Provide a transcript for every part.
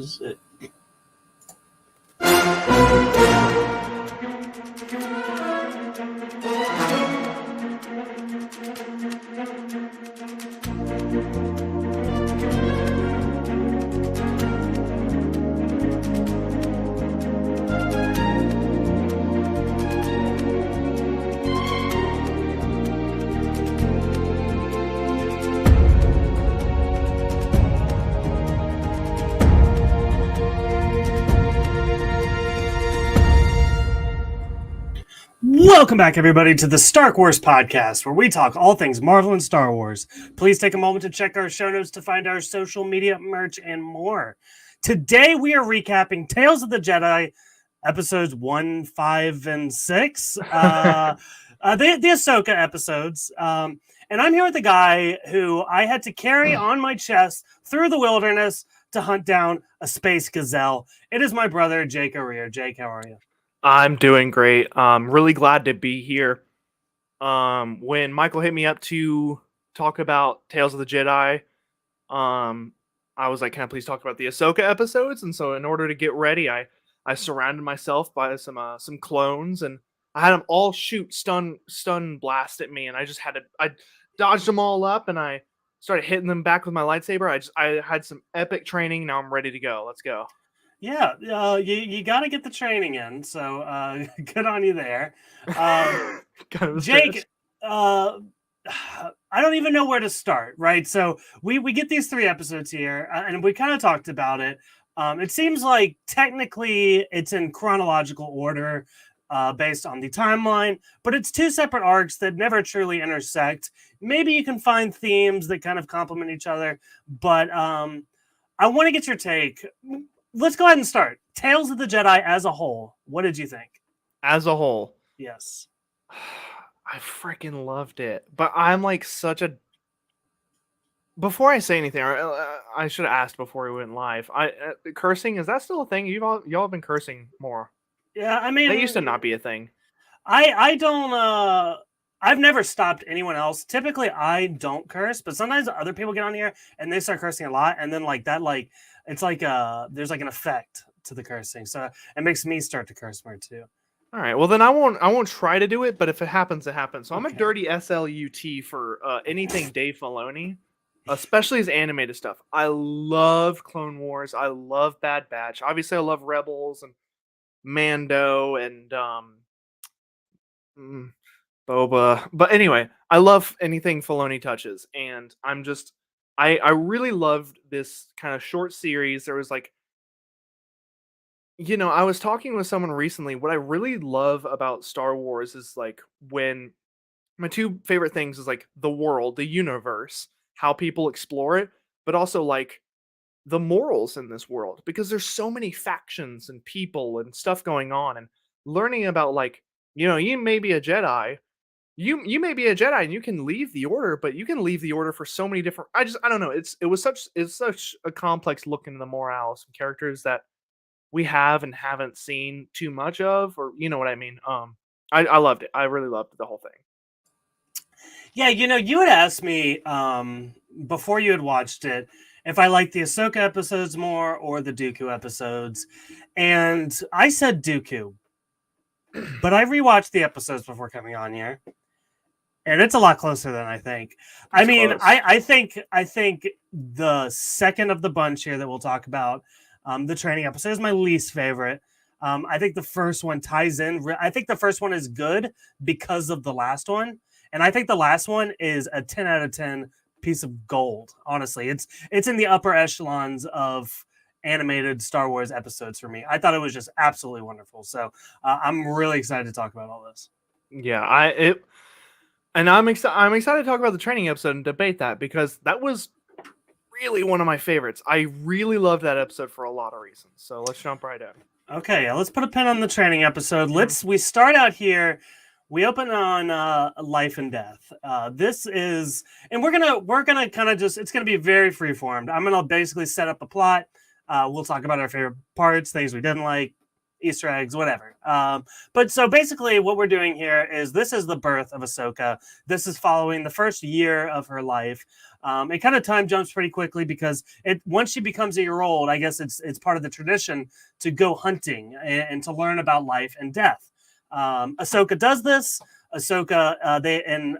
music. Welcome back, everybody, to the Star Wars podcast, where we talk all things Marvel and Star Wars. Please take a moment to check our show notes to find our social media, merch, and more. Today, we are recapping Tales of the Jedi, episodes 1, 5, and 6. The Ahsoka episodes. And I'm here with a guy who I had to carry on my chest through the wilderness to hunt down a space gazelle. It is my brother, Jake O'Rear. Jake, how are you? I'm doing great. I'm really glad to be here. When Michael hit me up to talk about Tales of the Jedi, I was like, "Can I please talk about the Ahsoka episodes?" And so, in order to get ready, I surrounded myself by some clones, and I had them all shoot stun blast at me, and I dodged them all up, and I started hitting them back with my lightsaber. I had some epic training. Now I'm ready to go. Let's go. Yeah, you got to get the training in, so good on you there. Jake, I don't even know where to start, right? So we get these 3 episodes here, and we kind of talked about it. It seems like technically it's in chronological order based on the timeline, but it's 2 separate arcs that never truly intersect. Maybe you can find themes that kind of complement each other, but I want to get your take. Let's go ahead and start. Tales of the Jedi as a whole. What did you think? As a whole, yes. I freaking loved it. But I'm like such a... Before I say anything, I should have asked before we went live. Cursing, is that still a thing? Y'all have been cursing more. Yeah, I mean... That used to not be a thing. I don't... I've never stopped anyone else. Typically, I don't curse, but sometimes other people get on here and they start cursing a lot, and then it's like there's like an effect to the cursing, so it makes me start to curse more too. All right, well then I won't try to do it, but if it happens, it happens. So okay. I'm a dirty SLUT for anything Dave Filoni, especially his animated stuff. I love Clone Wars. I love Bad Batch. Obviously, I love Rebels and Mando and Boba. But anyway, I love anything Filoni touches, and I really loved this kind of short series. There was like, I was talking with someone recently. What I really love about Star Wars is like when my 2 favorite things is like the world, the universe, how people explore it, but also like the morals in this world, because there's so many factions and people and stuff going on, and learning about like, you may be a Jedi. You may be a Jedi and you can leave the Order, but you can leave the Order for so many different... I don't know. It's such a complex look into the morals and characters that we have and haven't seen too much of, or you know what I mean. I loved it. I really loved the whole thing. Yeah, you had asked me before you had watched it if I liked the Ahsoka episodes more or the Dooku episodes, and I said Dooku, but I rewatched the episodes before coming on here. And it's a lot closer than I think. I mean, I think the second of the bunch here that we'll talk about, the training episode, is my least favorite. I think the first one ties in. I think the first one is good because of the last one. And I think the last one is a 10 out of 10 piece of gold. Honestly, it's in the upper echelons of animated Star Wars episodes for me. I thought it was just absolutely wonderful. So I'm really excited to talk about all this. Yeah, I'm excited to talk about the training episode and debate that, because that was really one of my favorites. I really loved that episode for a lot of reasons. So let's jump right in. Okay, let's put a pin on the training episode. We start out here. We open on life and death. This is, and we're gonna kind of just, it's gonna be very freeformed. I'm gonna basically set up a plot. We'll talk about our favorite parts, things we didn't like, Easter eggs, whatever. But so basically, what we're doing here is this is the birth of Ahsoka. This is following the first year of her life. It kind of time jumps pretty quickly because it once she becomes a year old, I guess it's part of the tradition to go hunting and to learn about life and death. Ahsoka does this. Ahsoka, they and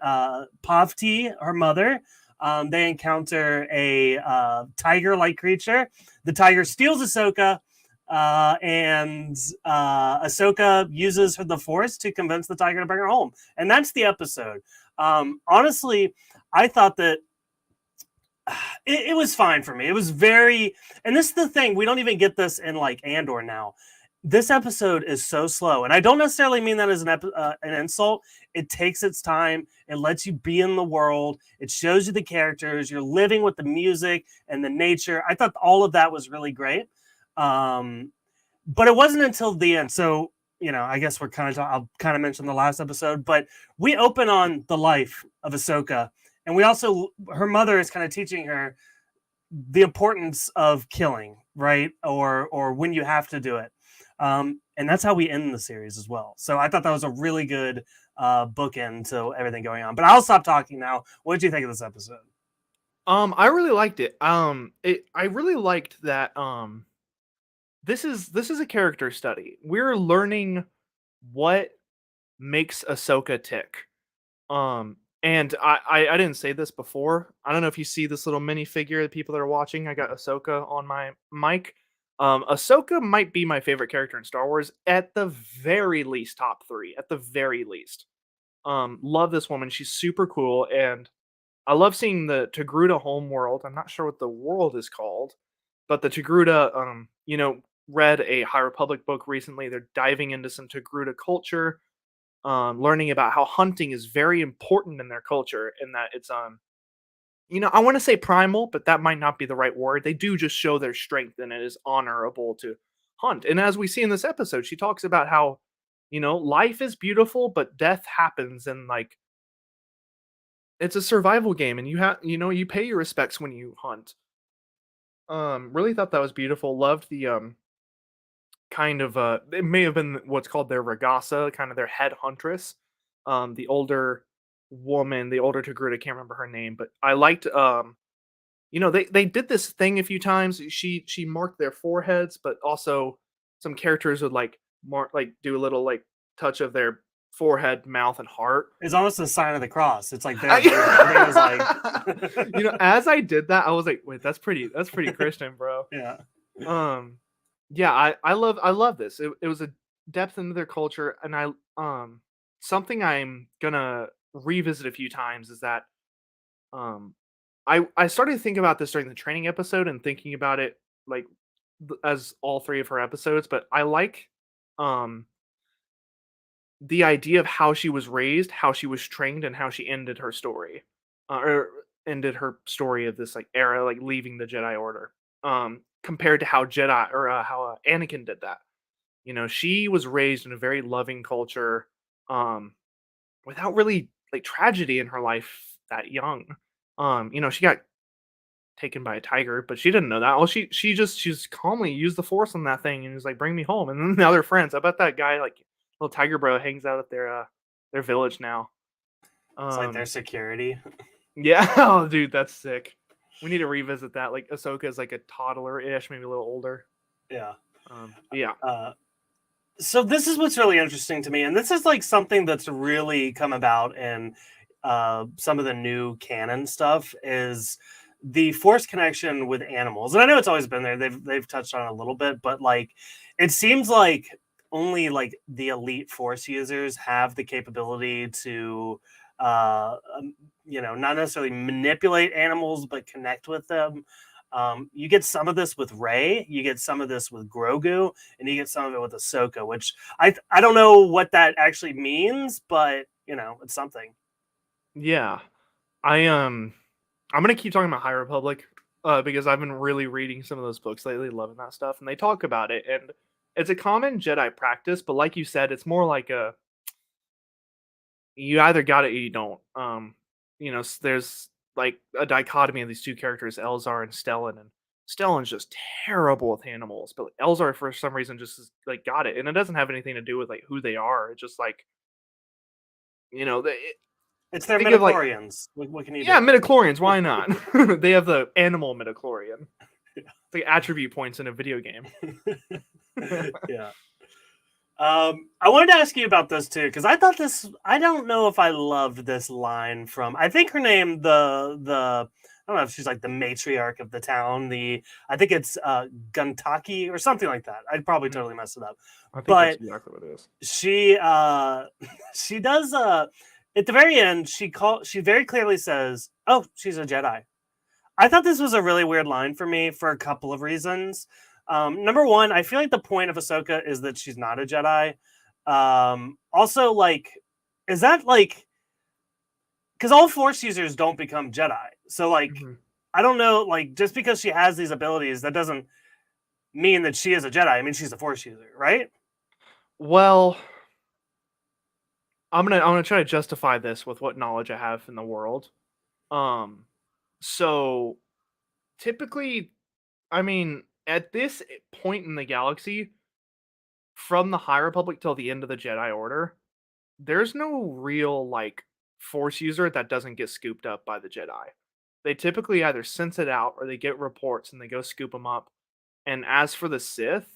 Pavti, her mother, they encounter a tiger-like creature. The tiger steals Ahsoka, and Ahsoka uses the Force to convince the tiger to bring her home, and that's the episode. Honestly, I thought that it was fine for me. It was very, and this is the thing, we don't even get this in like Andor now. This episode is so slow, and I don't necessarily mean that as an insult. It takes its time. It lets you be in the world. It shows you the characters. You're living with the music and the nature. I thought all of that was really great. But it wasn't until the end. So, I guess I'll kind of mention the last episode, but we open on the life of Ahsoka, and we also, her mother is kind of teaching her the importance of killing, right? Or when you have to do it. And that's how we end the series as well. So I thought that was a really good bookend to everything going on. But I'll stop talking now. What did you think of this episode? I really liked it. I really liked that. This is a character study. We're learning what makes Ahsoka tick. And I didn't say this before. I don't know if you see this little mini figure. The people that are watching, I got Ahsoka on my mic. Ahsoka might be my favorite character in Star Wars, at the very least, top 3. At the very least, love this woman. She's super cool, and I love seeing the Togruta homeworld. I'm not sure what the world is called, but the Togruta, read a High Republic book recently. They're diving into some Togruta culture, learning about how hunting is very important in their culture, and that it's I want to say primal, but that might not be the right word. They do just show their strength, and it is honorable to hunt. And as we see in this episode, she talks about how life is beautiful, but death happens, and like it's a survival game, and you pay your respects when you hunt. Really thought that was beautiful. Loved the kind of it may have been what's called their regasa, kind of their head huntress. The older woman, the older Togruta, I can't remember her name, but I liked they did this thing a few times. She marked their foreheads, but also some characters would like mark, like do a little like touch of their forehead, mouth, and heart. It's almost a sign of the cross. It's like their version. I think it was like as I did that, I was like, wait, that's pretty Christian, bro. Yeah. Yeah, I love this. It was a depth into their culture, and something I'm gonna revisit a few times is that I started to think about this during the training episode and thinking about it like as all 3 of her episodes, but I like um the idea of how she was raised, how she was trained, and how she ended her story, or ended her story of this like era, like leaving the Jedi Order. Compared to how Jedi or how Anakin did that. She was raised in a very loving culture, without really like tragedy in her life that young. She got taken by a tiger, but she didn't know that. Well, she's calmly used the Force on that thing and was like, "Bring me home." And then now they're friends. I bet that guy, like little tiger bro, hangs out at their village now. It's like their security. Yeah. Oh, dude, that's sick. We need to revisit that. Like Ahsoka is like a toddler-ish, maybe a little older. Yeah. Yeah. So this is what's really interesting to me, and this is like something that's really come about in some of the new canon stuff is the Force connection with animals. And I know it's always been there. They've touched on it a little bit, but like it seems like only like the elite Force users have the capability to not necessarily manipulate animals, but connect with them. You get some of this with Rey, you get some of this with Grogu, and you get some of it with Ahsoka, which I don't know what that actually means, but it's something. Yeah. I'm gonna keep talking about High Republic, because I've been really reading some of those books lately, loving that stuff, and they talk about it, and it's a common Jedi practice, but like you said, it's more like you either got it or you don't. There's like a dichotomy of these 2 characters, Elzar and Stellan, and Stellan's just terrible with animals, but Elzar for some reason just like got it, and it doesn't have anything to do with like who they are. It's just like they It's their think of like midichlorians. What can you yeah, do? midichlorians. Why not? They have the animal midichlorian. It's like attribute points in a video game. Yeah. I wanted to ask you about this too because I thought this. I don't know if I loved this line from. I think her name the. I don't know if she's like the matriarch of the town. I think it's Guntaki or something like that. I'd probably Mm, totally mess it up, I think that's but exactly what it is. she she does at the very end she very clearly says, "Oh, she's a Jedi." I thought this was a really weird line for me for a couple of reasons. Number one, I feel like the point of Ahsoka is that she's not a Jedi. Also, like, is that like because all Force users don't become Jedi? So, like, Mhm. I don't know. Like, just because she has these abilities, that doesn't mean that she is a Jedi. I mean, she's a Force user, right? Well, I'm gonna try to justify this with what knowledge I have in the world. Um, so typically, I mean, at this point in the galaxy, from the High Republic till the end of the Jedi Order, there's no real like Force user that doesn't get scooped up by the Jedi. They typically either sense it out or they get reports and they go scoop them up. And as for the Sith,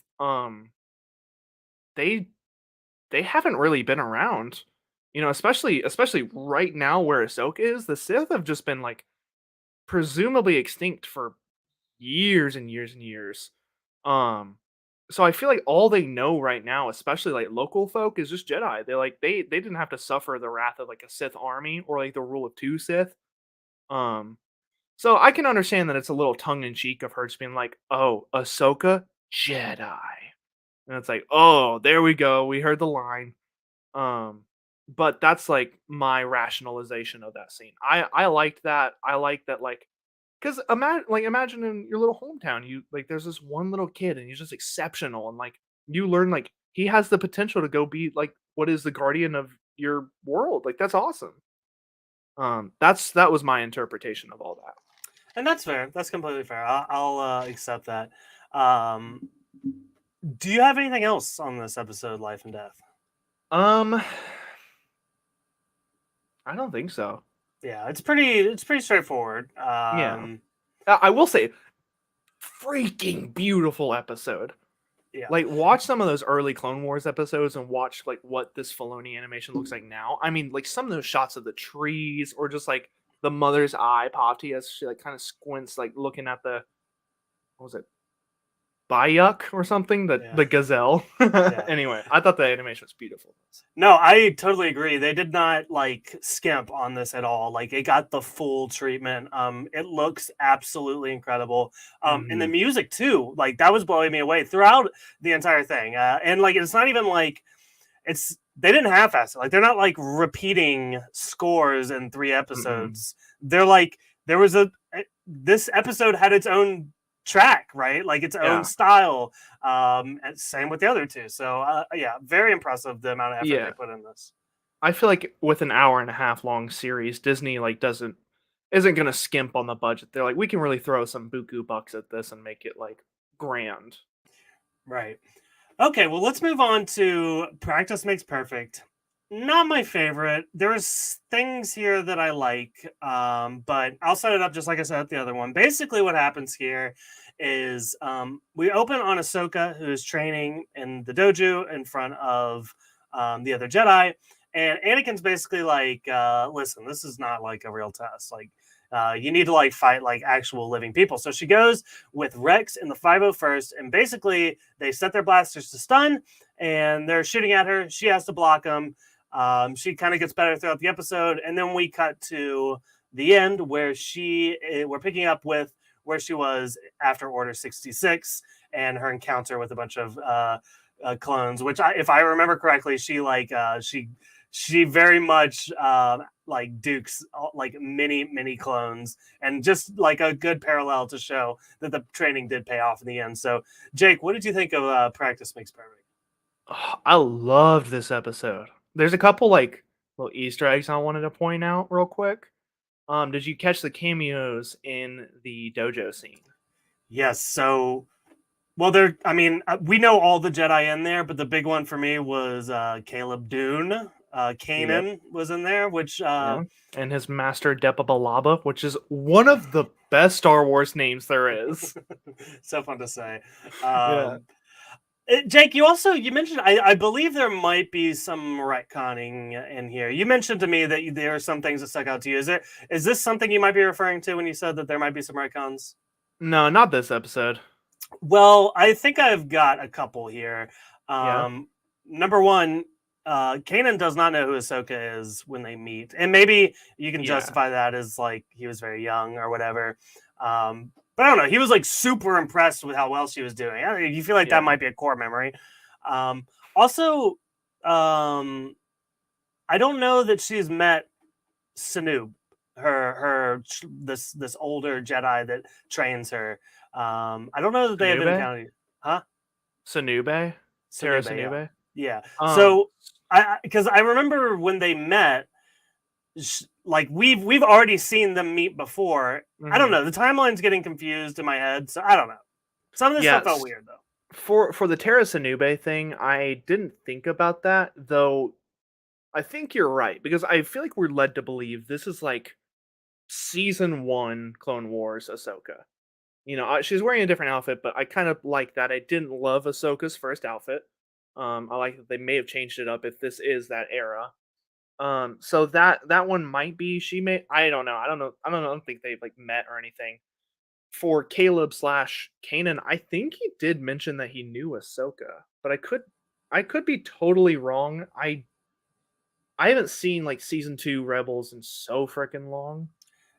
they they haven't really been around. Especially right now where Ahsoka is, the Sith have just been like presumably extinct for years and years and years. Um, so I feel like all they know right now, especially like local folk, is just Jedi. They didn't have to suffer the wrath of like a Sith army or like the rule of two Sith. Um, so I can understand that it's a little tongue in cheek of her just being like, "Oh, Ahsoka, Jedi," and it's like, "Oh, there we go. We heard the line." Um, but that's like my rationalization of that scene. I liked that. I like that like because imagine in your little hometown, you like there's this one little kid and he's just exceptional and like you learn like he has the potential to go be like what is the guardian of your world. Like that's awesome. That was my interpretation of all that. And that's fair. That's completely fair. I'll accept that. Um, do you have anything else on this episode, Life and Death? Um, I don't think so. Yeah, it's pretty straightforward. Yeah. I will say freaking beautiful episode. Yeah, Like, watch some of those early Clone Wars episodes and watch, like, what this Filoni animation looks like now. I mean, like, some of those shots of the trees or just, like, the mother's eye, Pati, as she, like, kind of squints, like, looking at the, what was it, Bayuk or something? yeah, The gazelle. yeah. Anyway, I thought the animation was beautiful. No, I totally agree. They did not like skimp on this at all. Like it got the full treatment. It looks absolutely incredible. And the Mhm. music too. Like that was blowing me away throughout the entire thing. And like it's not even like it's they didn't half-ass it. Like they're not like repeating scores in 3 episodes. They're like there was this episode had its own track, right? Like its own Yeah. style. And same with the other two. So yeah, very impressive the amount of effort they Yeah. put in this. I feel like with an hour and a half long series, Disney, like, isn't gonna skimp on the budget. They're like, "We can really throw some buku bucks at this and make it, like, grand." Right. Okay, well, let's move on to Practice Makes Perfect. Not my favorite. There's things here that I like, but I'll set it up just like I said at the other one. Basically, what happens here is we open on Ahsoka, who's training in the dojo in front of the other Jedi, and Anakin's basically like, "Listen, this is not like a real test. Like, you need to like fight like actual living people." So she goes with Rex in the 501st, and basically they set their blasters to stun, and they're shooting at her. She has to block them. She kind of gets better throughout the episode, and then we cut to the end where we're picking up with where she was after Order 66 and her encounter with a bunch of clones. Which, if I remember correctly, she very much like Duke's like many clones, and just like a good parallel to show that the training did pay off in the end. So, Jake, what did you think of Practice Makes Perfect? I loved this episode. There's a couple, like, little Easter eggs I wanted to point out real quick. Did you catch the cameos in the dojo scene? Yes. So, well, there. I mean, we know all the Jedi in there, but the big one for me was Caleb Dune. Yep. Kanan was in there, which Yeah. And his master Depa, which is one of the best Star Wars names there is. so fun to say. Yeah. Jake, you mentioned I believe there might be some retconning in here. You mentioned to me that there are some things that stuck out to you. Is this something you might be referring to when you said that there might be some retcons? No, not this episode. Well, I think I've got a couple here. Yeah. Number one, Kanan does not know who Ahsoka is when they meet, and maybe you can Yeah. justify that as like he was very young or whatever. But I don't know. He was like super impressed with how well she was doing. You feel like that Yeah. might be a core memory. Also, I don't know that she's met Sanu, this older Jedi that trains her. I don't know that they have Sanube? encountered, huh? Sanube? Terra Sanube, yeah, Sanube? yeah. Um, So I because I remember when they met, like we've already seen them meet before. I don't mhm. know. The timeline's getting confused in my head, so I don't know. Some of this stuff felt Yes. weird though. For the Terra Sanube thing, I didn't think about that, though I think you're right, because I feel like we're led to believe this is like season one Clone Wars Ahsoka. She's wearing a different outfit, but I kind of like that. I didn't love Ahsoka's first outfit. I like that they may have changed it up if this is that era. So that one might be she may. I don't know. I don't know. I don't know. I don't think they've like met or anything. For Caleb slash Kanan, I think he did mention that he knew Ahsoka, but I could be totally wrong. I haven't seen like season two Rebels in so freaking long.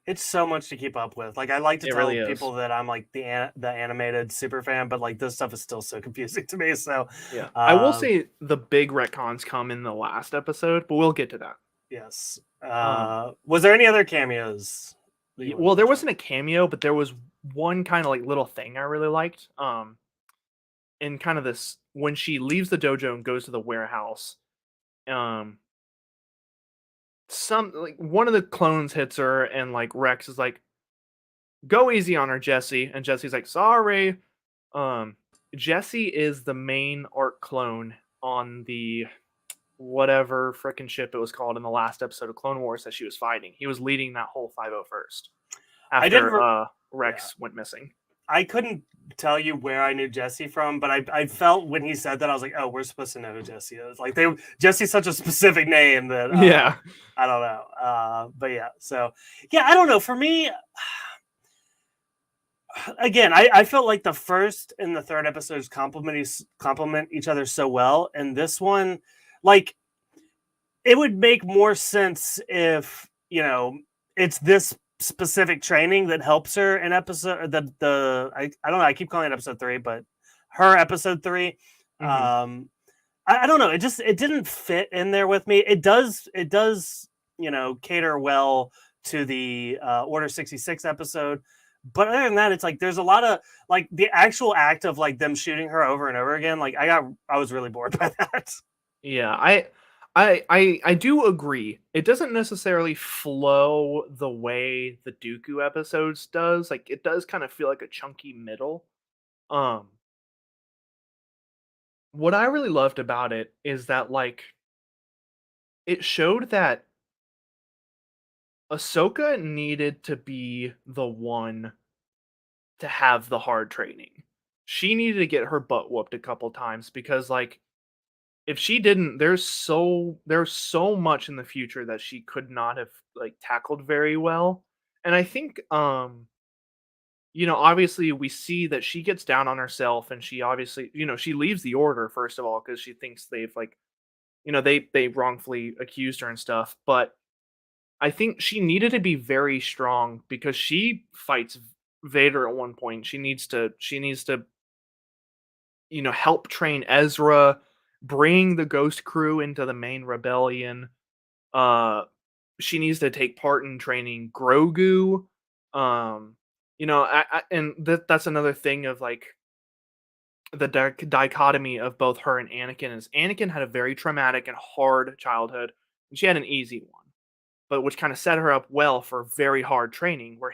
It's so much to keep up with. Like I like to It tell really is. people that I'm like the animated super fan, but like this stuff is still so confusing to me. So, Yeah. I will um, say the big retcons come in the last episode, but we'll get to that. yes. Um Was there any other cameos that you want to well, there mention? wasn't a cameo, but there was one kind of like little thing I really liked. In kind of this when she leaves the dojo and goes to the warehouse, um some like one of the clones hits her and like Rex is like, "Go easy on her, Jesse." And Jesse's like, "Sorry." Um Jesse is the main arc clone on the whatever frickin' ship it was called in the last episode of Clone Wars that she was fighting. He was leading that whole 501st I did. after Yeah, Rex went missing. I couldn't tell you where I knew Jesse from, but I felt when he said that I was like, oh, we're supposed to know who Jesse is. Like Jesse's such a specific name that Yeah. I don't know. But yeah, so yeah, I don't know. For me, again, I felt like the first and the third episodes complement each other so well, and this one, like, it would make more sense if it's this specific training that helps her in episode I don't know, I keep calling it episode 3, but her episode 3. Hmm. I don't know, it didn't fit in there with me. It does cater well to the Order 66 episode, but other than that, it's like there's a lot of like the actual act of like them shooting her over and over again. Like I was really bored by that. Yeah, I do agree. It doesn't necessarily flow the way the Dooku episodes does. Like it does kind of feel like a chunky middle. Um what I really loved about it is that like it showed that Ahsoka needed to be the one to have the hard training. She needed to get her butt whooped a couple times because like if she didn't, there's so much in the future that she could not have like tackled very well. And I think obviously we see that she gets down on herself and she obviously, she leaves the order first of all because she thinks they've like, they wrongfully accused her and stuff, but I think she needed to be very strong because she fights Vader at one point. She needs to help train Ezra, bring the Ghost Crew into the main rebellion. Uh, she needs to take part in training Grogu. Um, and that's another thing of like the dichotomy of both her and Anakin is Anakin had a very traumatic and hard childhood, and she had an easy one, but which kind of set her up well for very hard training. Where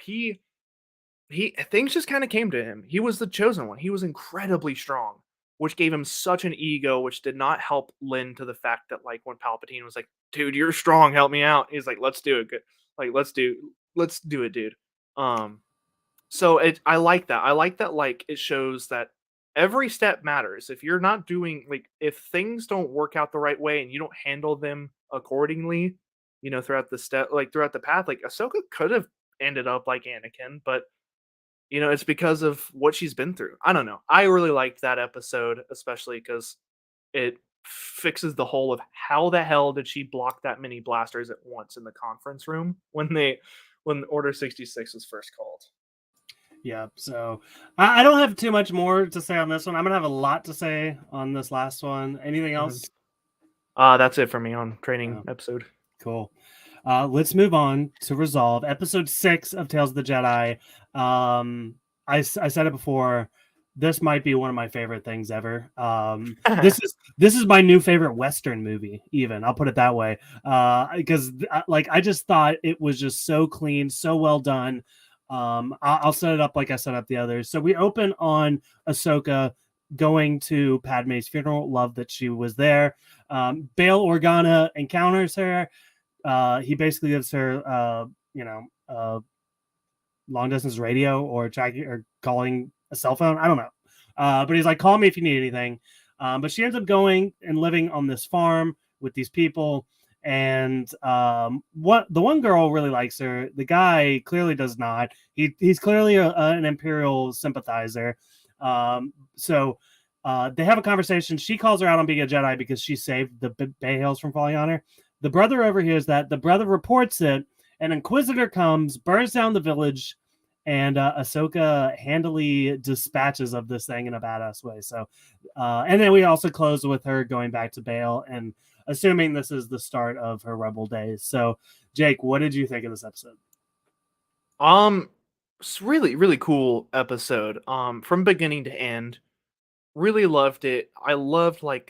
he things just kind of came to him. He was the chosen one. He was incredibly strong, which gave him such an ego, which did not help lend to the fact that like when Palpatine was like, "Dude, you're strong. Help me out." He's like, "Let's do it. Good. Like, let's do it, dude." Um, so I like that. I like that. Like, it shows that every step matters. If you're not doing like, if things don't work out the right way and you don't handle them accordingly, throughout the step, like throughout the path, like Ahsoka could have ended up like Anakin, but it's because of what she's been through. I don't know. I really liked that episode, especially because it fixes the whole of how the hell did she block that many blasters at once in the conference room when Order 66 was first called. Yeah, so I don't have too much more to say on this one. I'm gonna have a lot to say on this last one. Anything Mhm. else? That's it for me on training Oh, episode. cool. Let's move on to Resolve, episode 6 of Tales of the Jedi. I said it before. This might be one of my favorite things ever. This is my new favorite Western movie. Even I'll put it that way. Because like I just thought it was just so clean, so well done. I'll set it up like I set up the others. So we open on Ahsoka going to Padme's funeral. Love that she was there. Bail Organa encounters her. He basically gives her, long distance radio or tracking or calling a cell phone. I don't know. But he's like, call me if you need anything. But she ends up going and living on this farm with these people. And what the one girl really likes her, the guy clearly does not. He's clearly an Imperial sympathizer. So they have a conversation. She calls her out on being a Jedi because she saved the Bay Hills from falling on her. The brother overhears that. The brother reports it. An Inquisitor comes, burns down the village, and Ahsoka handily dispatches of this thing in a badass way. So, and then we also close with her going back to Bail and assuming this is the start of her rebel days. So, Jake, what did you think of this episode? Um, it's really really cool episode. From beginning to end, really loved it. I loved like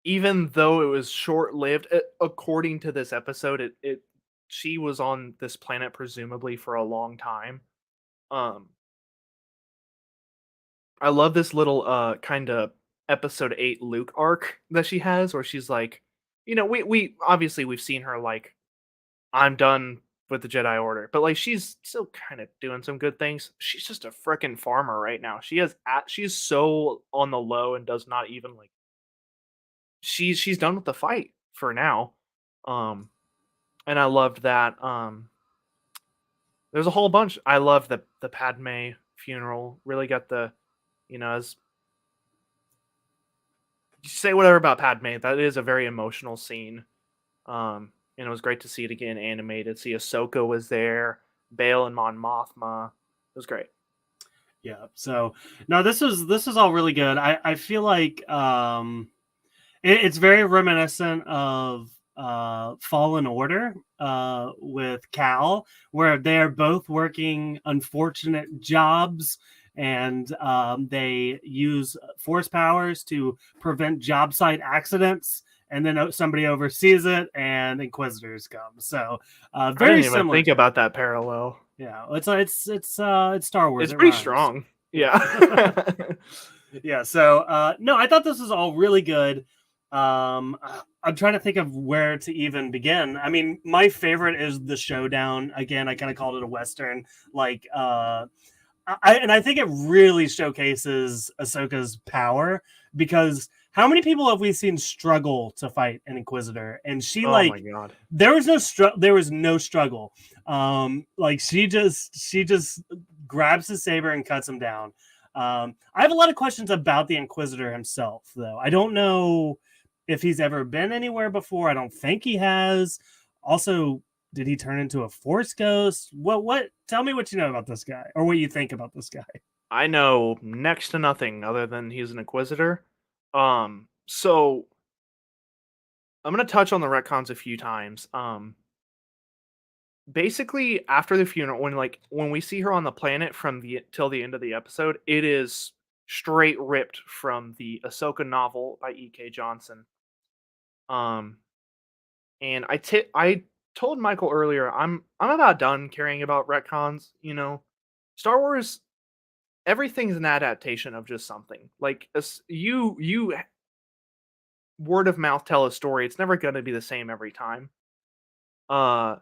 even though it was short lived, according to this episode, it she was on this planet presumably for a long time. Um, I love this little kind of episode 8 Luke arc that she has where she's like, we obviously we've seen her like I'm done with the Jedi Order, but like she's still kind of doing some good things. She's just a freaking farmer right now. She's so on the low and does not even like she's done with the fight for now. Um and I loved that. There's a whole bunch. I love the Padme funeral. Really got the, as you say whatever about Padme, that is a very emotional scene. And it was great to see it again animated. See Ahsoka was there, Bail and Mon Mothma. It was great. Yeah. So, no, this is all really good. I feel like it's very reminiscent of Fallen Order with Cal, where they're both working unfortunate jobs and they use force powers to prevent job site accidents. And then somebody oversees it, and Inquisitors come. So I very didn't even similar think to it. about that parallel. Yeah, it's Star Wars. It's It pretty rhymes. strong. Yeah. Yeah. Yeah, so no, I thought this was all really good. I'm trying to think of where to even begin. I mean, my favorite is the showdown. Again, I kind of called it a western. Like, I think it really showcases Ahsoka's power because how many people have we seen struggle to fight an Inquisitor? And she Oh my like god. there was no struggle. Like she just grabs his saber and cuts him down. I have a lot of questions about the Inquisitor himself, though. I don't know if he's ever been anywhere before. I don't think he has. Also, did he turn into a Force ghost? What? Tell me what you know about this guy, or what you think about this guy. I know next to nothing other than he's an inquisitor. So I'm gonna touch on the retcons a few times. Basically after the funeral, when we see her on the planet from the till the end of the episode, it is straight ripped from the Ahsoka novel by E.K. Johnson. Um, and I told Michael earlier, I'm about done caring about retcons. You know, Star Wars, everything's an adaptation of just something. Like you word of mouth tell a story. It's never going to be the same every time. Uh,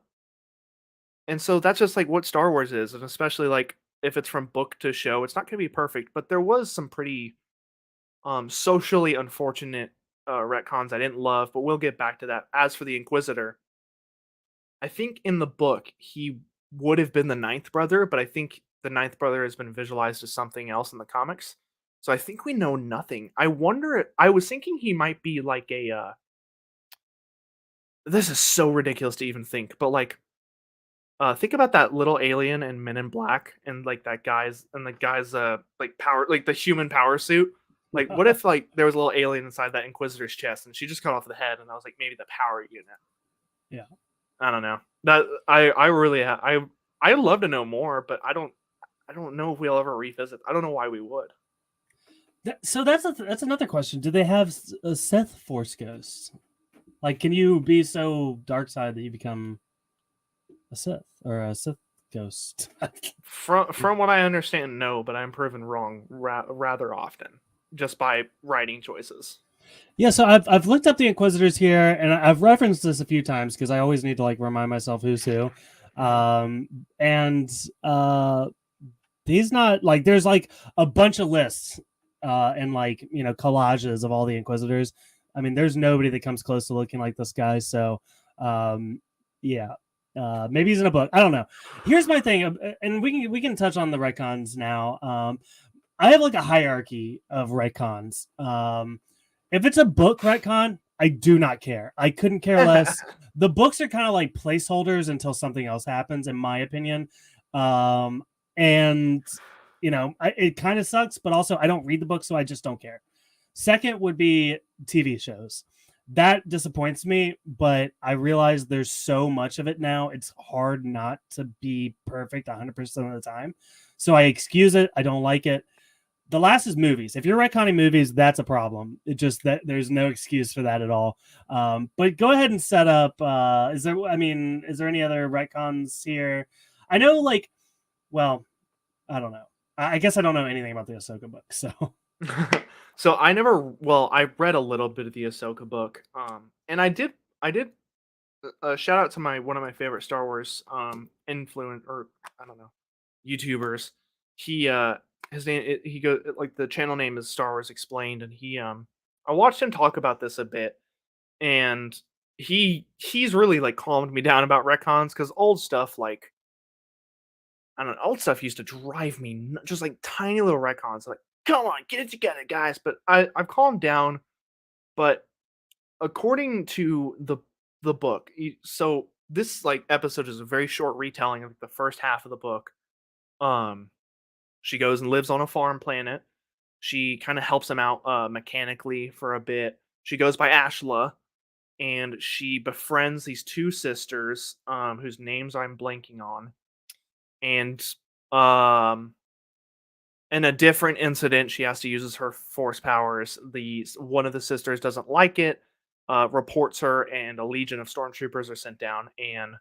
and so that's just like what Star Wars is, and especially like if it's from book to show, it's not going to be perfect. But there was some pretty socially unfortunate retcons I didn't love, but we'll get back to that. As for the Inquisitor, I think in the book he would have been the ninth brother, but I think the ninth brother has been visualized as something else in the comics. So I think we know nothing. I wonder. I was thinking he might be like a. This is so ridiculous to even think, but like, think about that little alien in Men in Black, and like that guy's and the guy's like power, like the human power suit. Like, what if like there was a little alien inside that Inquisitor's chest, and she just cut off the head, and I was like, maybe the power unit. Yeah. I don't know. That I really I love to know more, but I don't know if we'll ever revisit. I don't know why we would. So that's another question. Do they have a Sith Force ghost? Like, can you be so dark side that you become a Sith or a Sith ghost? From what I understand, no, but I'm proven wrong rather often just by writing choices. Yeah, so I've looked up the Inquisitors here, and I've referenced this a few times because I always need to like remind myself who's who. Um, and he's not like there's like a bunch of lists and like collages of all the Inquisitors. I mean, there's nobody that comes close to looking like this guy. So yeah, maybe he's in a book. I don't know. Here's my thing, and we can touch on the retcons now. I have like a hierarchy of retcons. If it's a book retcon, I do not care. I couldn't care less. The books are kind of like placeholders until something else happens, in my opinion. And it kind of sucks, but also I don't read the book, so I just don't care. Second would be TV shows. That disappoints me, but I realize there's so much of it now. It's hard not to be perfect 100% of the time. So I excuse it. I don't like it. The last is movies. If you're retconning movies, that's a problem. It just that there's no excuse for that at all. But go ahead and set up. Is there? I mean, is there any other retcons here? I know, like, well, I don't know. I guess I don't know anything about the Ahsoka book. So So I read a little bit of the Ahsoka book, and I did shout out to my one of my favorite Star Wars influence, or I don't know, YouTubers. He his name he go like the channel name is Star Wars Explained, and he I watched him talk about this a bit, and he's really like calmed me down about retcons because old stuff like I don't know, old stuff used to drive me just like tiny little retcons like come on get it together guys, but I've calmed down. But according to the book, so this like episode is a very short retelling of the first half of the book. um she goes and lives on a farm planet. She kind of helps him out mechanically for a bit. She goes by Ashla, and she befriends these two sisters whose names I'm blanking on. And um in a different incident, she has to use her force powers. The one of the sisters doesn't like it, reports her, and a legion of stormtroopers are sent down and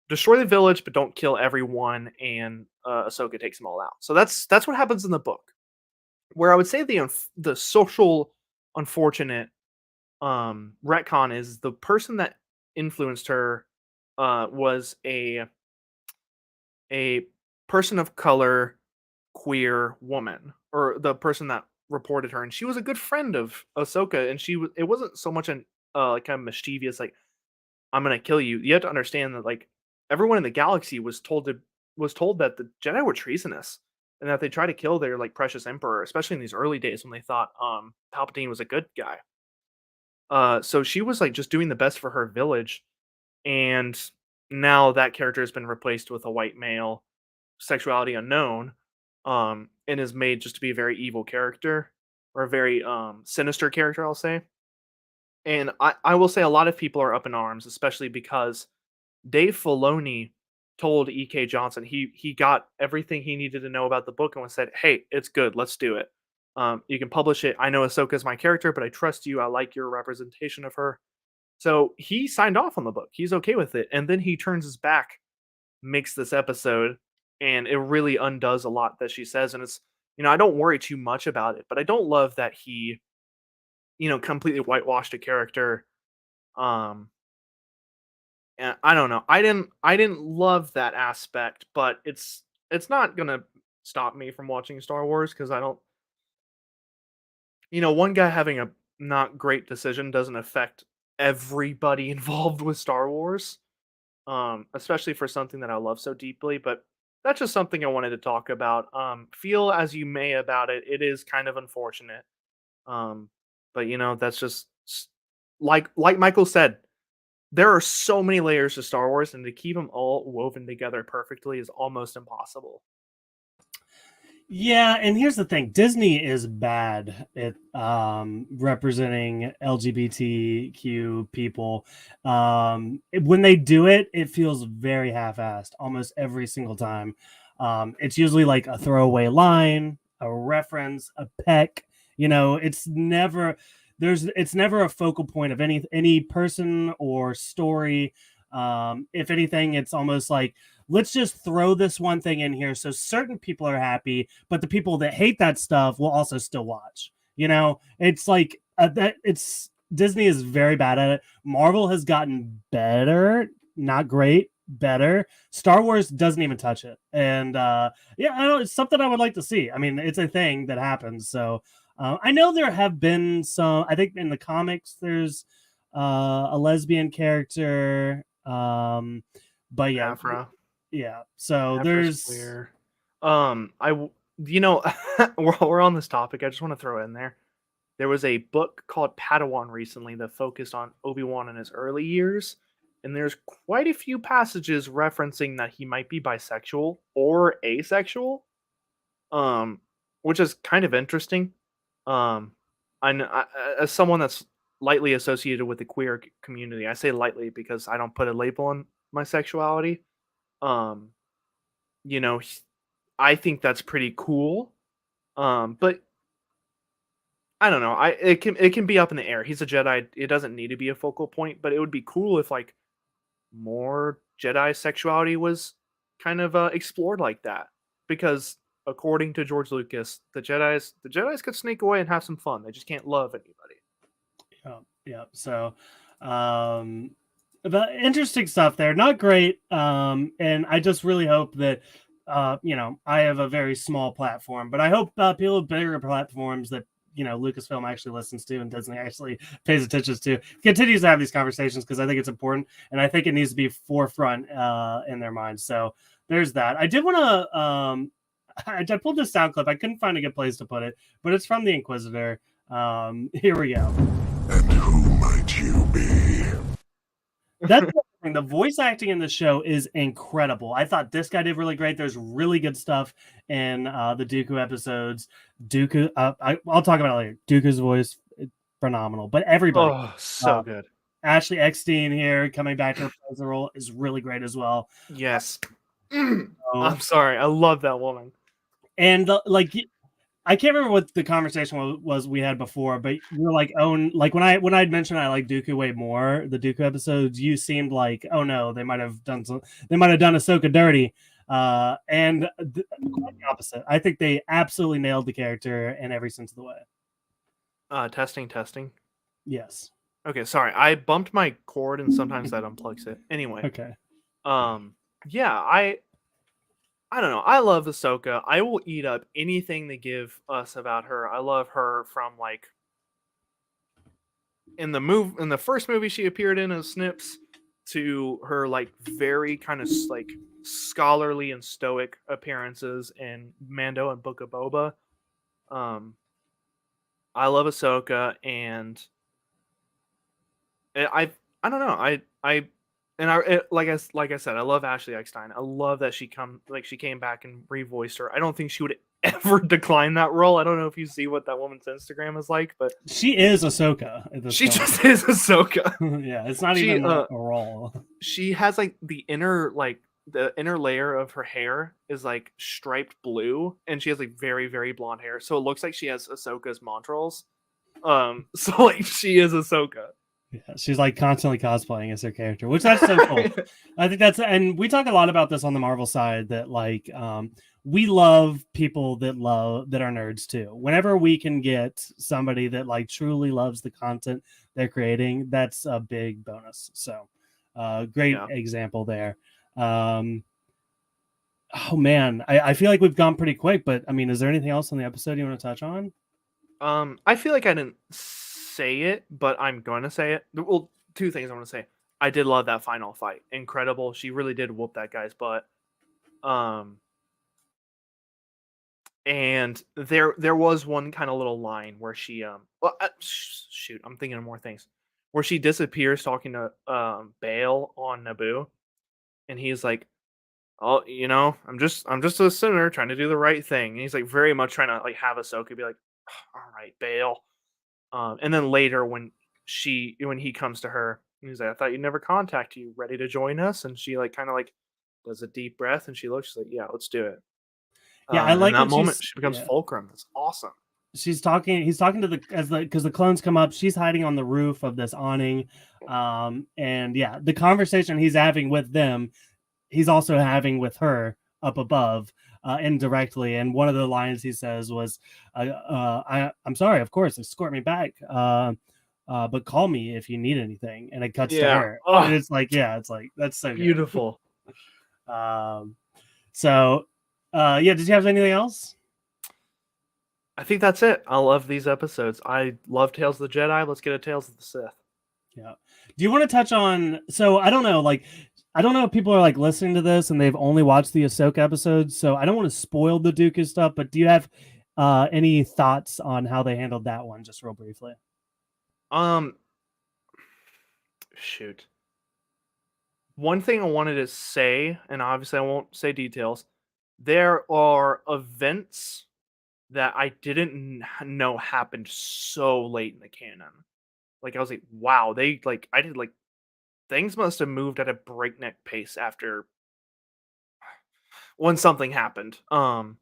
destroy the village, but don't kill everyone. And Ahsoka takes them all out. So that's what happens in the book. Where I would say the social unfortunate retcon is the person that influenced her was a person of color, queer woman, or the person that reported her, and she was a good friend of Ahsoka, and it wasn't so much an like kind of mischievous like I'm gonna kill you. You have to understand that like everyone in the galaxy was told that the Jedi were treasonous and that they try to kill their like precious emperor, especially in these early days when they thought Palpatine was a good guy. So she was like just doing the best for her village, and now that character has been replaced with a white male, sexuality unknown, and is made just to be a very evil character or a very sinister character, I'll say. And I will say a lot of people are up in arms, especially because Dave Filoni told E.K. Johnson he got everything he needed to know about the book and was said, "Hey, it's good. Let's do it. You can publish it. I know Ahsoka is my character, but I trust you. I like your representation of her. So he signed off on the book. He's okay with it. And then he turns his back, makes this episode, and it really undoes a lot that she says. And it's, I don't worry too much about it, but I don't love that he, completely whitewashed a character. Um, and I don't know. I didn't love that aspect, but it's not gonna stop me from watching Star Wars because I don't. One guy having a not great decision doesn't affect everybody involved with Star Wars. Especially for something that I love so deeply. But that's just something I wanted to talk about. Feel as you may about it, it is kind of unfortunate. Um, but that's just like Michael said. There are so many layers to Star Wars, and to keep them all woven together perfectly is almost impossible. Yeah, and here's the thing: Disney is bad at representing LGBTQ people. When they do it, it feels very half-assed almost every single time. It's usually like a throwaway line, a reference, a peck. It's never a focal point of any person or story. If anything, it's almost like, let's just throw this one thing in here so certain people are happy, but the people that hate that stuff will also still watch. It's like that. It's Disney is very bad at it. Marvel has gotten better, not great, better. Star Wars doesn't even touch it, and yeah, I know it's something I would like to see. I mean, it's a thing that happens. So I know there have been some. I think in the comics, there's a lesbian character. But yeah, Afra, yeah. So Afra's there's queer. I, w- you know, we're on this topic. I just want to throw in there. There was a book called Padawan recently that focused on Obi-Wan in his early years, and there's quite a few passages referencing that he might be bisexual or asexual, um, which is kind of interesting. Um, as someone that's lightly associated with the queer community, I say lightly because I don't put a label on my sexuality. Um, you know, h- I think that's pretty cool. But I don't know. It can be up in the air. He's a Jedi. It doesn't need to be a focal point, but it would be cool if like more Jedi sexuality was kind of explored like that. Because according to George Lucas, the Jedi's could sneak away and have some fun. They just can't love anybody. yeah, yeah. So um but interesting stuff there. Not great. And I just really hope that I have a very small platform, but I hope people with bigger platforms that Lucasfilm actually listens to and Disney actually pays attention to continues to have these conversations, because I think it's important and I think it needs to be forefront in their minds. So there's that. I did want to I pulled this sound clip. I couldn't find a good place to put it, but it's from the Inquisitor. Here we go. And who might you be? That's the thing. The voice acting in the show is incredible. I thought this guy did really great. There's really good stuff in the Dooku episodes. I'll talk about it later. Dooku's voice, phenomenal. But everybody, Oh, so uh, good. Ashley Eckstein here coming back to reprise the role is really great as well. Yes. So, I'm sorry. I love that woman. and I can't remember what the conversation was we had before, but you're like, oh, like when I'd mentioned I like Dooku way more, the Dooku episodes, you seemed like, oh no, they might have done Ahsoka dirty, and quite the opposite. I think they absolutely nailed the character in every sense of the way. Testing. Yes. Okay, sorry. I bumped my cord and sometimes that unplugs it. Anyway, Okay. yeah, I don't know. I love Ahsoka. I will eat up anything they give us about her. I love her from like in the first movie she appeared in as Snips to her like very kind of like scholarly and stoic appearances in Mando and Book of Boba. Um, I love Ahsoka, and I don't know. Like I said, I love Ashley Eckstein. I love that she came back and revoiced her. I don't think she would ever decline that role. I don't know if you see what that woman's Instagram is like, but She is Ahsoka at this she point. just is Ahsoka. Yeah, it's not She even a role. she has like the inner layer of her hair is like striped blue, and she has like very very blonde hair, so it looks like she has Ahsoka's montrals. So like she is Ahsoka. Yeah, she's like constantly cosplaying as her character, which that's so cool. I think that's, and we talk a lot about this on the Marvel side that like we love people that are nerds too. Whenever we can get somebody that like truly loves the content they're creating, that's a big bonus. So great Yeah. example there. Oh man, I feel like we've gone pretty quick, but I mean, is there anything else on the episode you want to touch on? I feel like I didn't say it, but I'm going to say it. Well, two things I want to say. I did love that final fight. Incredible. She really did whoop that guy's butt. Um, and there was one kind of little line where she well, shoot, I'm thinking of more things. Where she disappears talking to Bale on Naboo, and he's like, "Oh, I'm just a sinner trying to do the right thing." And he's like very much trying to like have Ahsoka be like, "All right, Bale." And then later when he comes to her, he's like, "I thought you'd never contact you. Ready to join us?" And she like kind of like does a deep breath and she looks she's like, "Yeah, let's do it." Yeah, I And in like that when moment, she's she becomes Fulcrum. That's awesome. he's talking to the because the clones come up, she's hiding on the roof of this awning, and yeah, the conversation he's having with them, he's also having with her up above, indirectly. And one of the lines he says was, I'm sorry, of course, escort me back, but call me if you need anything. And it cuts to Yeah. her, and Oh, it's like, yeah, it's like that's so good. beautiful. um so yeah, did you have anything else? I think that's it. I love these episodes. I love Tales of the Jedi. Let's get a Tales of the Sith. Yeah. Do you want to touch on? So I don't know, like, I don't know if people are like listening to this and they've only watched the Ahsoka episodes, so I don't want to spoil the Dooku stuff. But do you have any thoughts on how they handled that one, just real briefly? Um, shoot. One thing I wanted to say, and obviously I won't say details. There are events that I didn't know happened so late in the canon. Like I was like, wow, they like I did like things must have moved at a breakneck pace after when something happened. I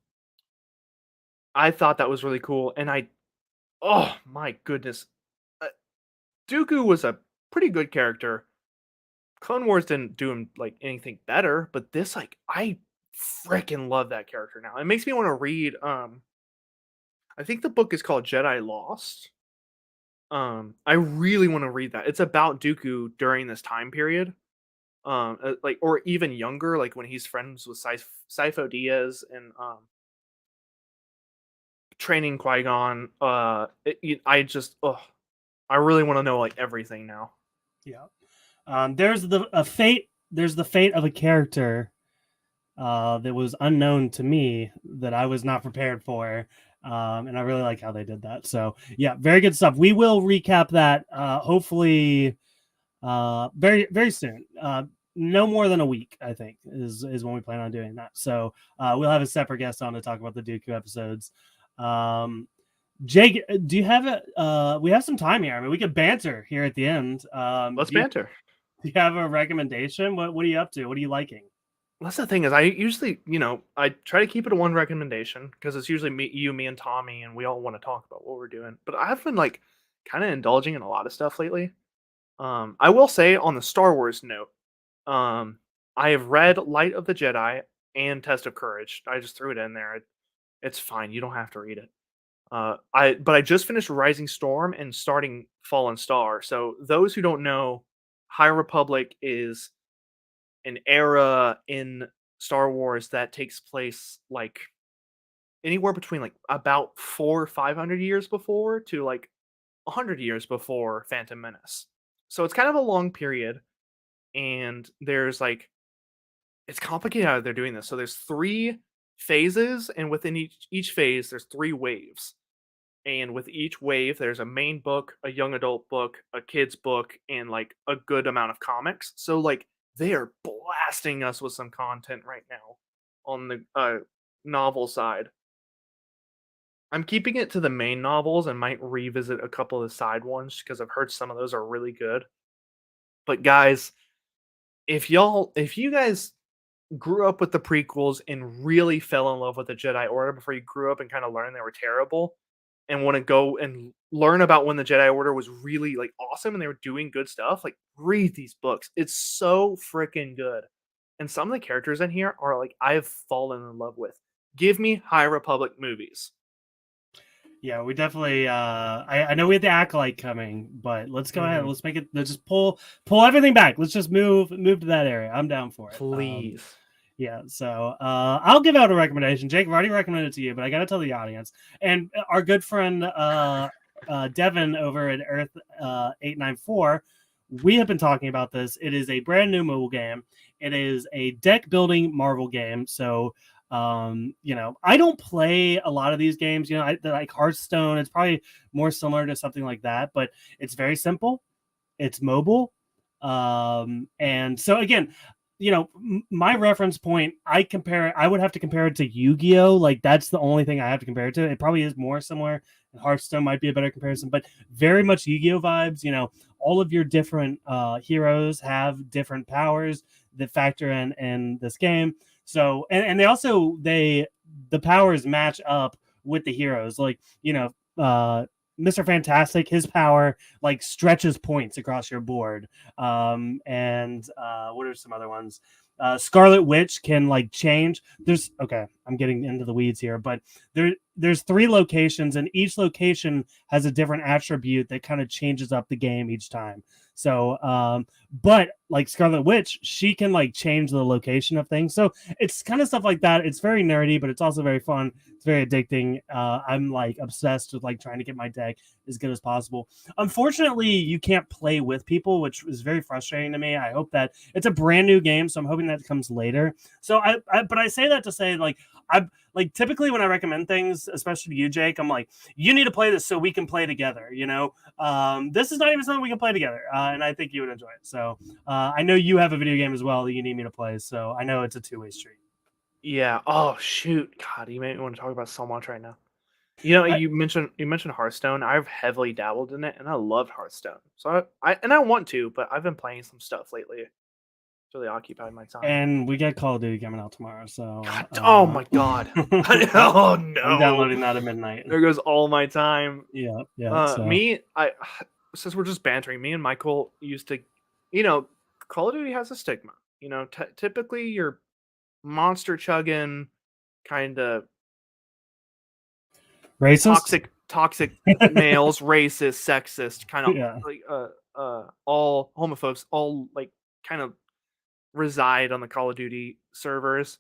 thought that was really cool, and oh my goodness, uh, Dooku was a pretty good character. Clone Wars didn't do him like anything better, but this like I freaking love that character now. It makes me want to read. I think the book is called Jedi Lost. I really want to read that. It's about Dooku during this time period. Like or even younger, like when he's friends with Sifo Dyas and training Qui Gon. I just, I really want to know like everything now. Yeah. There's the fate of a character that was unknown to me, that I was not prepared for. And I really like how they did that. So yeah, very good stuff. We will recap that hopefully very very soon. No more than a week, I think, is when we plan on doing that. So we'll have a separate guest on to talk about the Dooku episodes. Jake, do you have we have some time here. I mean, we could banter here at the end. Let's banter. Do you have a recommendation? What are you up to? What are you liking? That's the thing is I usually, I try to keep it to one recommendation because it's usually me, and Tommy, and we all want to talk about what we're doing. But I've been like kind of indulging in a lot of stuff lately. I will say on the Star Wars note, I have read Light of the Jedi and Test of Courage. I just threw it in there. It's fine. You don't have to read it. I just finished Rising Storm and starting Fallen Star. So those who don't know, High Republic is an era in Star Wars that takes place like anywhere between like about 400 or 500 years before to like 100 years before Phantom Menace. So it's kind of a long period, and there's like it's complicated how they're doing this. So there's three phases, and within each phase, there's three waves. And with each wave, there's a main book, a young adult book, a kid's book, and like a good amount of comics. So like they are blasting us with some content right now on the novel side. I'm keeping it to the main novels and might revisit a couple of the side ones because I've heard some of those are really good. But guys, if you guys grew up with the prequels and really fell in love with the Jedi Order before you grew up and kind of learned they were terrible and want to go and learn about when the Jedi Order was really like awesome and they were doing good stuff, like read these books. It's so freaking good. And some of the characters in here are like I've fallen in love with. Give me High Republic movies. Yeah, we definitely. I know we have the acolyte coming, but let's go ahead. Mhm. Let's make it. Let's just pull everything back. Let's just move to that area. I'm down for it. Please. Yeah. So I'll give out a recommendation. Jake, I've already recommended it to you, but I got to tell the audience and our good friend Devin over at Earth 894. We have been talking about this. It is a brand new mobile game. It is a deck building Marvel game. So I don't play a lot of these games. Like Hearthstone, it's probably more similar to something like that, but it's very simple. It's mobile. And so again, my reference point, I would have to compare it to Yu-Gi-Oh! Like that's the only thing I have to compare it to. It probably is more similar. Hearthstone might be a better comparison, but very much Yu-Gi-Oh! Vibes. All of your different heroes have different powers that factor in this game. So and they also the powers match up with the heroes. Like, Mr. Fantastic, his power like stretches points across your board. And what are some other ones? Scarlet Witch can like change. I'm getting into the weeds here, but there's 3 locations, and each location has a different attribute that kind of changes up the game each time. So, but like Scarlet Witch, she can like change the location of things. So it's kind of stuff like that. It's very nerdy, but it's also very fun. It's very addicting. I'm like obsessed with like trying to get my deck as good as possible. Unfortunately, you can't play with people, which is very frustrating to me. I hope that it's a brand new game, so I'm hoping that comes later. So but I say that to say like I'm like typically when I recommend things, especially to you, Jake, I'm like, you need to play this so we can play together. This is not even something we can play together, and I think you would enjoy it. So I know you have a video game as well that you need me to play, so I know it's a 2-way street. Yeah. Oh shoot. God, you made me want to talk about so much right now. You mentioned Hearthstone. I've heavily dabbled in it, and I loved Hearthstone. So I want to, but I've been playing some stuff lately. It's really occupied my time. And we get Call of Duty coming out tomorrow, so Oh my god! Oh no! I'm downloading that at midnight. There goes all my time. Yeah. Since we're just bantering, me and Michael used to, Call of Duty has a stigma. Typically you're monster chugging, kind of Racist? toxic males, racist, sexist, kind of Yeah. like all homophobes, all like kind of reside on the Call of Duty servers.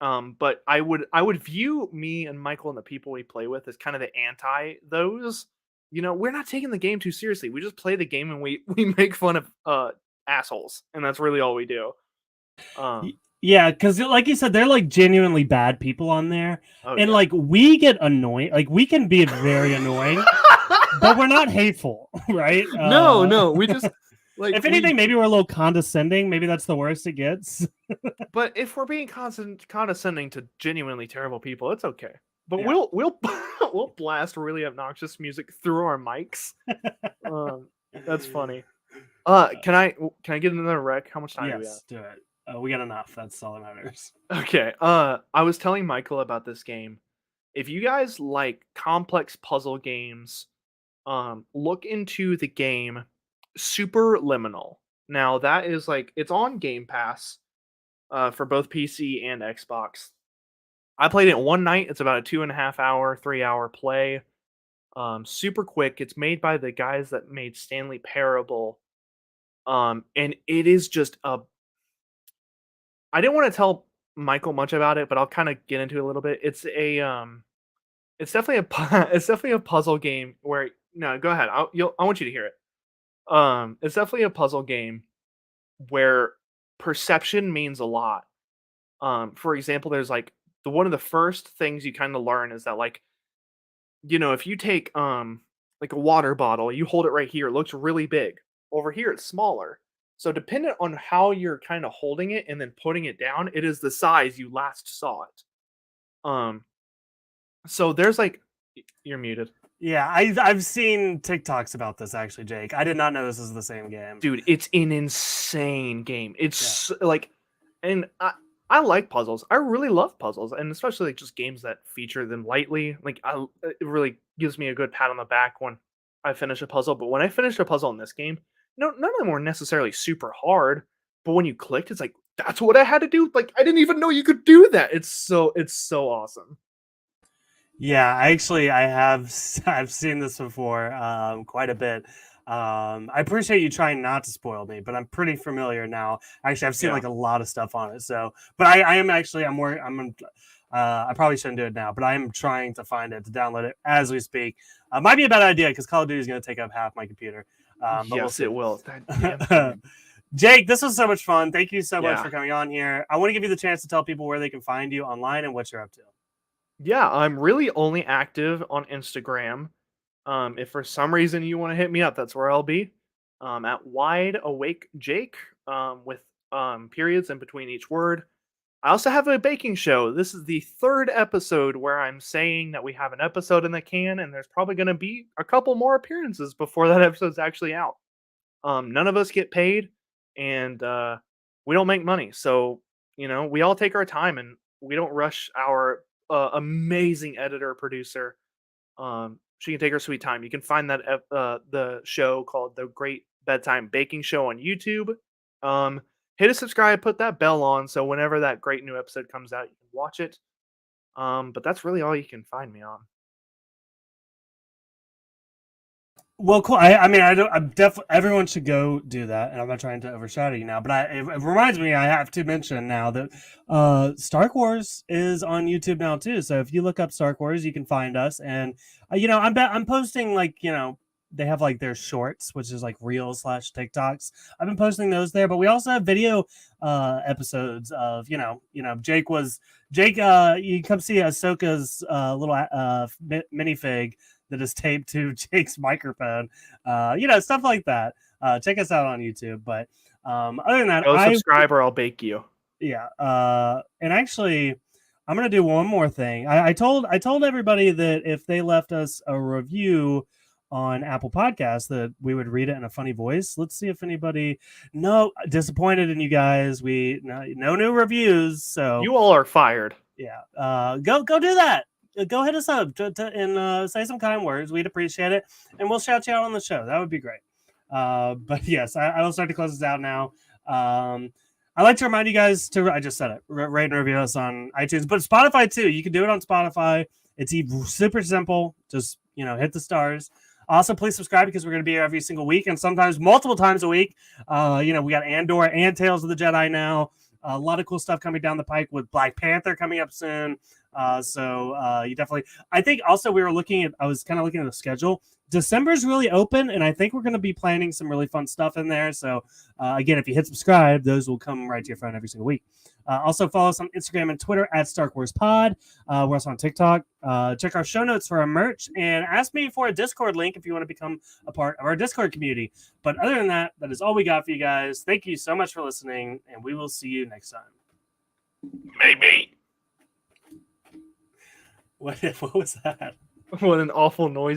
But I would view me and Michael and the people we play with as kind of the anti those. We're not taking the game too seriously. We just play the game and we make fun of assholes, and that's really all we do. Yeah, because like you said, they're like genuinely bad people on there, and yeah. like we get annoying. Like we can be very annoying, but we're not hateful, right? No, we just like. If anything, maybe we're a little condescending. Maybe that's the worst it gets. But if we're being condescending to genuinely terrible people, it's okay. But Yeah. we'll blast really obnoxious music through our mics. That's funny. Can I get another rec? How much time do we have? Yes, do it. We got enough. That's all that matters. Okay. I was telling Michael about this game. If you guys like complex puzzle games, look into the game Superliminal. Now that is like it's on Game Pass for both PC and Xbox. I played it one night. It's about a 2.5 hour, 3 hour play. Super quick. It's made by the guys that made Stanley Parable. And it is just I didn't want to tell Michael much about it, but I'll kind of get into it a little bit. It's definitely a puzzle game where no, go ahead. I want you to hear it. It's definitely a puzzle game where perception means a lot. For example, there's like one of the first things you kind of learn is that like, if you take like a water bottle, you hold it right here, it looks really big. Over here, it's smaller. So dependent on how you're kind of holding it and then putting it down, it is the size you last saw it. So there's like, you're muted. Yeah, I've seen TikToks about this actually, Jake. I did not know this is the same game. Dude, it's an insane game. It's like, and I like puzzles. I really love puzzles, and especially like just games that feature them lightly. Like it really gives me a good pat on the back when I finish a puzzle, but when I finished a puzzle in this game, no, none of them were necessarily super hard. But when you clicked, it's like that's what I had to do. Like I didn't even know you could do that. It's so awesome. Yeah, I have I've seen this before quite a bit. I appreciate you trying not to spoil me, but I'm pretty familiar now. Actually, I've seen Yeah. like a lot of stuff on it. So, but I am actually I probably shouldn't do it now, but I am trying to find it to download it as we speak. Might be a bad idea because Call of Duty is going to take up half my computer. But we'll Yes, see. it will. That damn thing. Jake, this was so much fun. Thank you so much Yeah. for coming on here. I want to give you the chance to tell people where they can find you online and what you're up to. Yeah, I'm really only active on Instagram. If for some reason you want to hit me up, that's where I'll be. At Wide Awake Jake, with periods in between each word. I also have a baking show. This is the third episode where I'm saying that we have an episode in the can, and there's probably going to be a couple more appearances before that episode's actually out. None of us get paid, and we don't make money. So, we all take our time and we don't rush our amazing editor producer. She can take her sweet time. You can find that the show called The Great Bedtime Baking Show on YouTube. Hit a subscribe, put that bell on, so whenever that great new episode comes out, you can watch it. But that's really all you can find me on. Well, cool. I mean, I don't. I'm definitely. Everyone should go do that, and I'm not trying to overshadow you now. But it reminds me, I have to mention now that Star Wars is on YouTube now too. So if you look up Star Wars, you can find us. And I'm posting they have like their shorts, which is like reels / TikToks. I've been posting those there, but we also have video episodes of Jake. You come see Ahsoka's little minifig that is taped to Jake's microphone, stuff like that. Check us out on YouTube. But other than that, Go subscribe or I'll bake you. Yeah. And actually, I'm gonna do one more thing. I told everybody that if they left us a review on Apple Podcasts, that we would read it in a funny voice. Let's see if anybody. No, disappointed in you guys. No new reviews. So You all are fired. yeah. Go do that. Go hit us up and say some kind words. We'd appreciate it, and we'll shout you out on the show. That would be great. But yes, I will start to close this out now. I'd like to remind you guys to, I just said it, rate and review us on iTunes, but Spotify too. You can do it on Spotify. It's super simple. Just, hit the stars. Also, please subscribe because we're going to be here every single week and sometimes multiple times a week. We got Andor and Tales of the Jedi now. A lot of cool stuff coming down the pike with Black Panther coming up soon. So you definitely, I think also I was kind of looking at the schedule. December's really open, and I think we're going to be planning some really fun stuff in there. So again, if you hit subscribe, those will come right to your phone every single week. Also follow us on Instagram and Twitter at Star Wars Pod. We're also on TikTok. Check our show notes for our merch and ask me for a Discord link if you want to become a part of our Discord community. But other than that, that is all we got for you guys. Thank you so much for listening, and we will see you next time. Maybe. What was that? What an awful noise